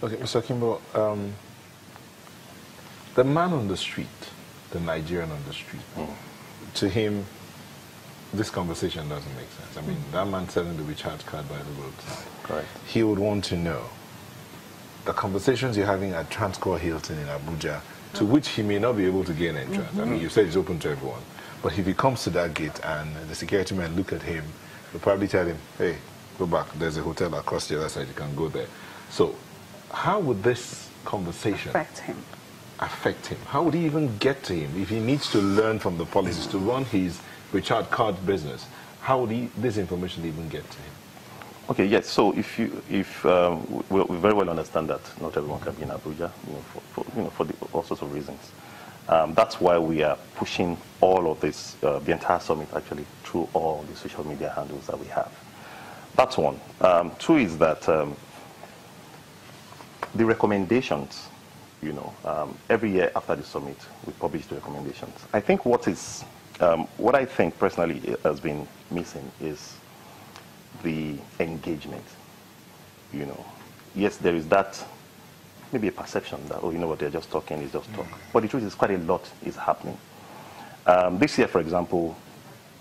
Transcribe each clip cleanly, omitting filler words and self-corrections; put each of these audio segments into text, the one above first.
Okay, Mr. Kimbo, the man on the street, the Nigerian on the street, to him, this conversation doesn't make sense. I mean, that man selling the recharge card by the roadside. Correct. He would want to know the conversations you're having at Transcorp Hilton in Abuja, to which he may not be able to gain entrance. I mean, you said it's open to everyone. But if he comes to that gate and the security men look at him, they'll probably tell him, hey, go back. There's a hotel across the other side. You can go there. So how would this conversation affect him? How would he even get to him if he needs to learn from the policies to run his recharge card business? How would this information even get to him? Okay, yes. So we very well understand that not everyone can be in Abuja, for all sorts of reasons. That's why we are pushing all of this, the entire summit actually, through all the social media handles that we have. That's one. Two is that the recommendations, every year after the summit, we publish the recommendations. I think what I think personally has been missing is the engagement. Yes, there is that, maybe a perception that, oh, what, they're just talking, is just talk. But the truth is quite a lot is happening. This year, for example,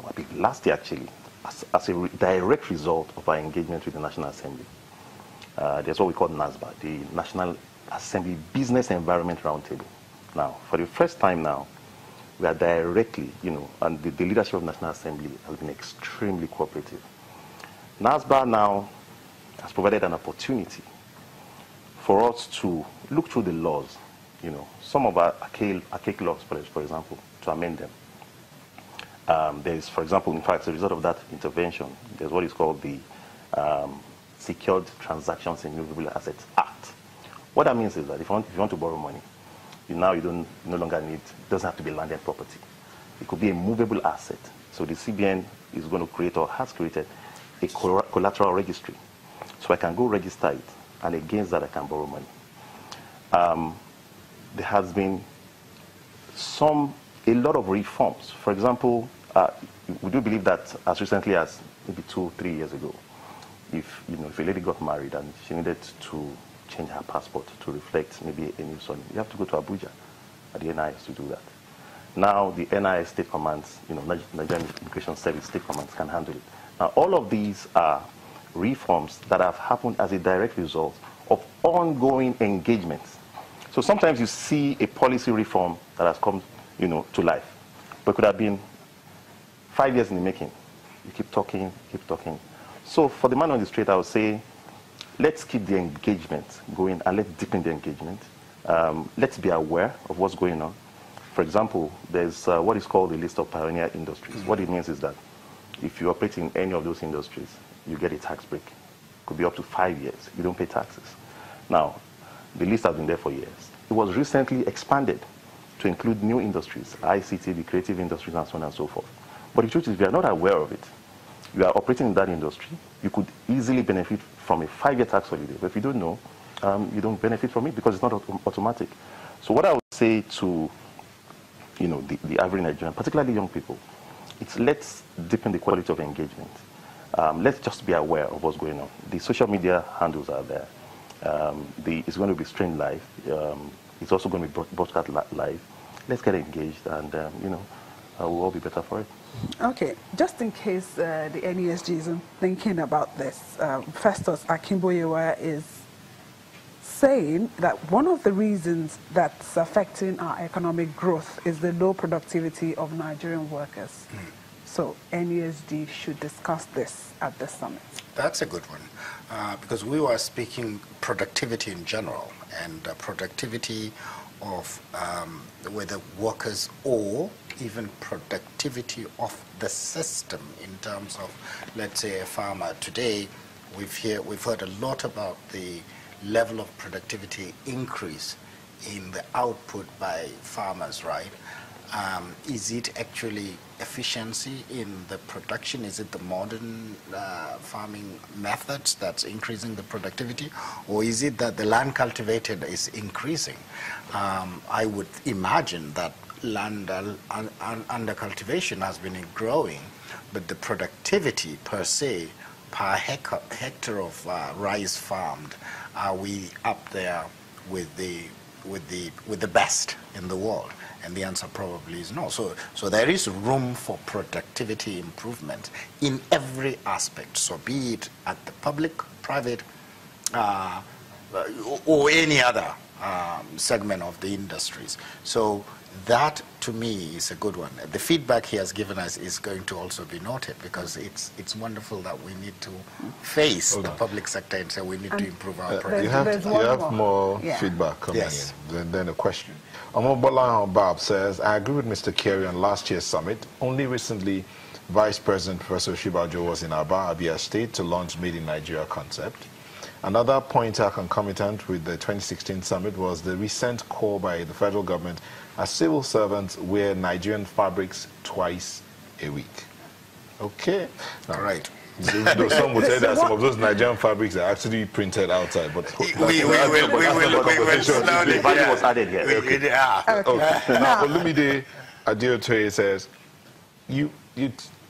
I think last year actually, as a direct result of our engagement with the National Assembly, there's what we call NASBA, the National Assembly Business Environment Roundtable. Now, for the first time now, we are directly, and the leadership of the National Assembly has been extremely cooperative. NASBA now has provided an opportunity for us to look through the laws, some of our archaic laws, for example, to amend them. There is, for example, in fact, as a result of that intervention, there's what is called the Secured Transactions in Movable Assets Act. What that means is that if you want to borrow money, you no longer need, it doesn't have to be landed property. It could be a movable asset. So the CBN is going to create, or has created, a collateral registry. So I can go register it, and against that I can borrow money. There has been a lot of reforms. For example, we do believe that as recently as maybe 2-3 years ago, if a lady got married and she needed to change her passport to reflect maybe a new son, you have to go to Abuja at the NIS to do that. Now the NIS state commands, Nigerian Immigration Service state commands can handle it. Now all of these are reforms that have happened as a direct result of ongoing engagements. So sometimes you see a policy reform that has come, to life, but it could have been 5 years in the making. You keep talking, keep talking. So for the man on the street, I would say, let's keep the engagement going and let's deepen the engagement. Let's be aware of what's going on. For example, there's what is called the list of pioneer industries. What it means is that if you operate in any of those industries, you get a tax break. It could be up to 5 years. You don't pay taxes. Now, the list has been there for years. It was recently expanded to include new industries, ICT, the creative industries, and so on and so forth. But the truth is, if you are not aware of it, you are operating in that industry, you could easily benefit from a 5-year tax holiday. But if you don't know, you don't benefit from it because it's not automatic. So what I would say to the average Nigerian, particularly young people, it's let's deepen the quality of engagement. Let's just be aware of what's going on. The social media handles are there. It's going to be streamed live. It's also going to be broadcast live. Let's get engaged, and we'll all be better for it. Okay, just in case the NESG isn't thinking about this, Festus Akimboyewa is saying that one of the reasons that's affecting our economic growth is the low productivity of Nigerian workers. So NESG should discuss this at the summit. That's a good one, because we were speaking productivity in general, and productivity of whether workers or even productivity of the system in terms of, let's say, a farmer. Today, we've heard a lot about the level of productivity increase in the output by farmers, right? Is it actually efficiency in the production? Is it the modern farming methods that's increasing the productivity? Or is it that the land cultivated is increasing? I would imagine that land under cultivation has been growing, but the productivity per se, per hectare of rice farmed are we up there with the best in the world? And the answer probably is no. So there is room for productivity improvement in every aspect. So be it at the public, private, or any other segment of the industries. So that, to me, is a good one. The feedback he has given us is going to also be noted, because it's wonderful that we need to face the public sector and say we need to improve our productivity. You have more feedback coming in than a question. Omobola Bob says, I agree with Mr. Kerry on last year's summit. Only recently, Vice President Professor Shibajo was in Aba, Abia State, to launch Made in Nigeria concept. Another pointer concomitant with the 2016 summit was the recent call by the federal government as civil servants wear Nigerian fabrics twice a week. Okay. All right. Some would say that some of those Nigerian fabrics are actually printed outside, but we will slowly. The value was added here. Okay. Now, Olumide Adeotoye says,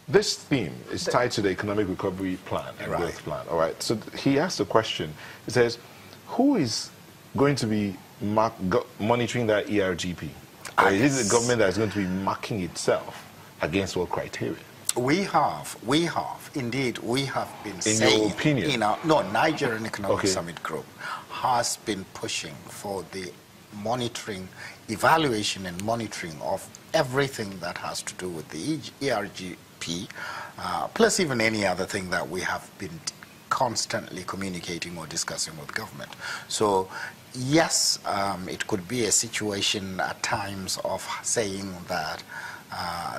this theme is tied to the economic recovery plan and growth plan. All right. So he asked a question. He says, who is going to be monitoring that ERGP? Or is it the government that is going to be marking itself against what criteria? We have been saying, in your opinion, Nigerian Economic Summit Group has been pushing for the monitoring, evaluation and monitoring of everything that has to do with the ERGP, plus even any other thing that we have been constantly communicating or discussing with government. So yes, it could be a situation at times of saying that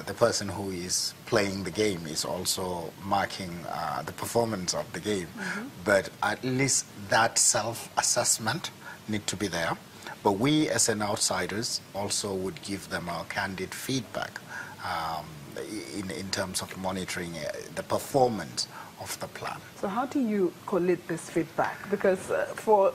the person who is playing the game is also marking the performance of the game. But at least that self-assessment need to be there. But we as an outsiders also would give them our candid feedback in terms of monitoring the performance of the plan. So how do you collate this feedback? Because for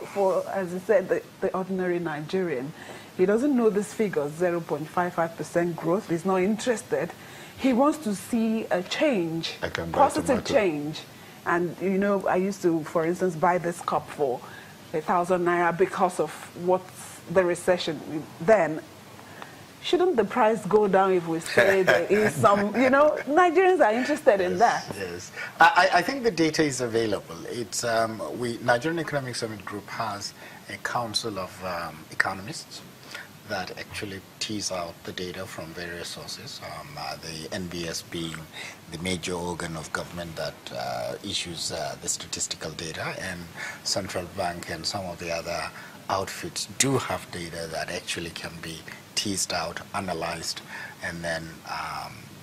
as you said, the ordinary Nigerian, he doesn't know this figure, 0.55% growth. He's not interested. He wants to see a change, positive change. And, you know, I used to, for instance, buy this cup for 1,000 naira because of what's the recession. Then, shouldn't the price go down if we say there is some, you know, Nigerians are interested in that. Yes. I think the data is available. It's, Nigerian Economic Summit Group has a council of economists that actually tease out the data from various sources, the NBS being the major organ of government that issues the statistical data, and Central Bank and some of the other outfits do have data that actually can be teased out, analyzed, and then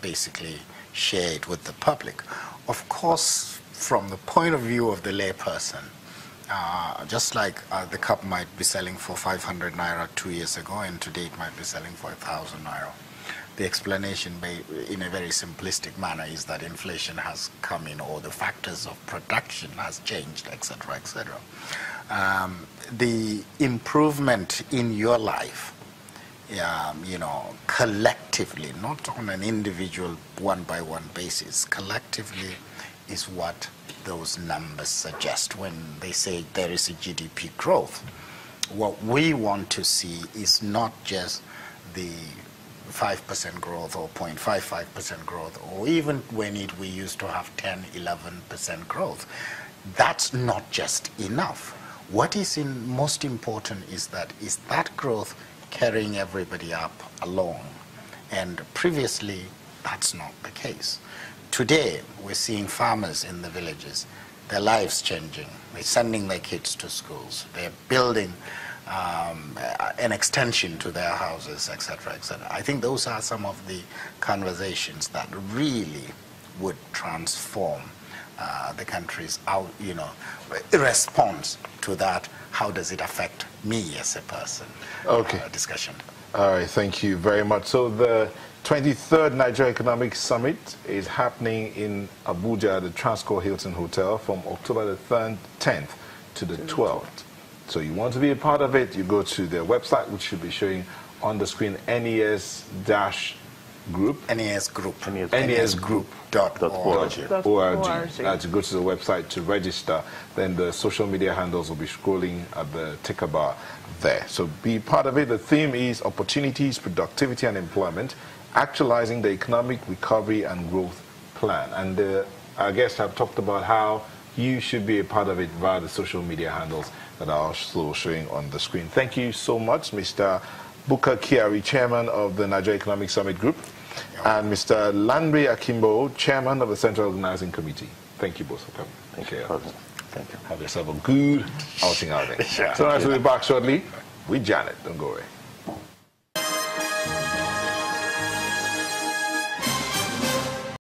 basically shared with the public. Of course, from the point of view of the layperson, just like the cup might be selling for 500 naira 2 years ago, and today it might be selling for 1,000 naira. The explanation in a very simplistic manner is that inflation has come in, or the factors of production has changed, etc., etc. The improvement in your life, you know, collectively, not on an individual one-by-one basis, collectively is what those numbers suggest when they say there is a GDP growth. What we want to see is not just the 5% growth or 0.55% growth, or even when we used to have 10, 11% growth. That's not just enough. What is most important is that growth carrying everybody up along? And previously, that's not the case. Today, we're seeing farmers in the villages, their lives changing. They're sending their kids to schools. They're building an extension to their houses, etc., etc. I think those are some of the conversations that really would transform the country's response to that. How does it affect me as a person? Discussion. All right, thank you very much. So the 23rd Nigerian Economic Summit is happening in Abuja at the Transcorp Hilton Hotel from October the 10th to the 12th. So you want to be a part of it, you go to their website, which should be showing on the screen, nes-economic.org. Group. NES Group. NESgroup.org. .org. To go to the website to register. Then the social media handles will be scrolling at the ticker bar there. So be part of it. The theme is opportunities, productivity, and employment, actualizing the economic recovery and growth plan. And our guests have talked about how you should be a part of it via the social media handles that are also showing on the screen. Thank you so much, Mr. Bukka Kyari, Chairman of the Nigeria Economic Summit Group, and Mr. Lanre Akimbo, Chairman of the Central Organizing Committee. Thank you both for coming. Thank you. Thank you. Have yourself a good outing out there. So nice to be back shortly with Janet. Don't go away.